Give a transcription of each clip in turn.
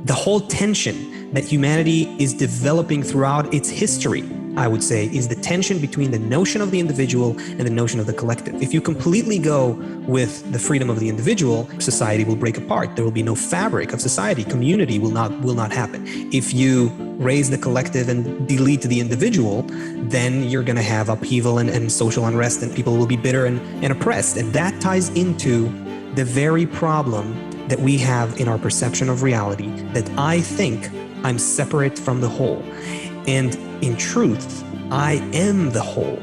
The whole tension that humanity is developing throughout its history, I would say, is the tension between the notion of the individual and the notion of the collective. If you completely go with the freedom of the individual, society will break apart. There will be no fabric of society. Community will not happen. If you raise the collective and delete the individual, then you're going to have upheaval and social unrest, and people will be bitter and oppressed. And that ties into the very problem that we have in our perception of reality, that I think I'm separate from the whole. And in truth, I am the whole.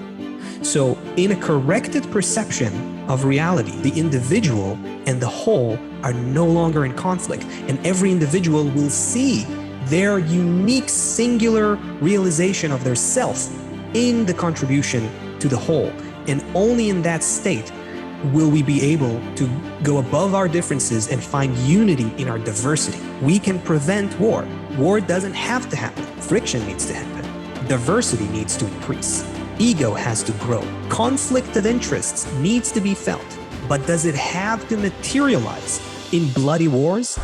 So in a corrected perception of reality, the individual and the whole are no longer in conflict, and every individual will see their unique singular realization of their self in the contribution to the whole. And only in that state will we be able to go above our differences and find unity in our diversity. We can prevent war. War doesn't have to happen. Friction needs to happen. Diversity needs to increase. Ego has to grow. Conflict of interests needs to be felt. But does it have to materialize in bloody wars?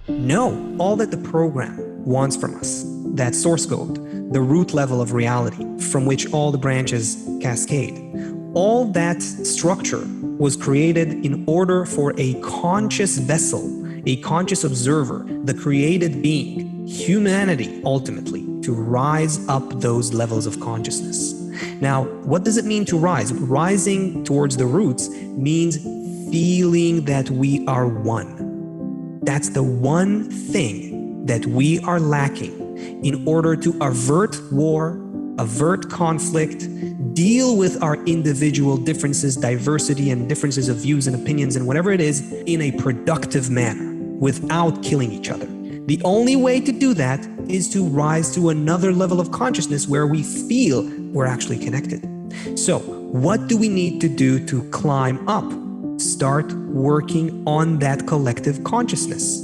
No. All that the program wants from us, that source code, the root level of reality from which all the branches cascade, all that structure was created in order for a conscious vessel, a conscious observer, the created being, humanity ultimately, to rise up those levels of consciousness. Now, what does it mean to rise? Rising towards the roots means feeling that we are one. That's the one thing that we are lacking in order to avert war, avert conflict, deal with our individual differences, diversity, and differences of views and opinions and whatever it is in a productive manner without killing each other. The only way to do that is to rise to another level of consciousness where we feel we're actually connected. So, what do we need to do to climb up? Start working on that collective consciousness.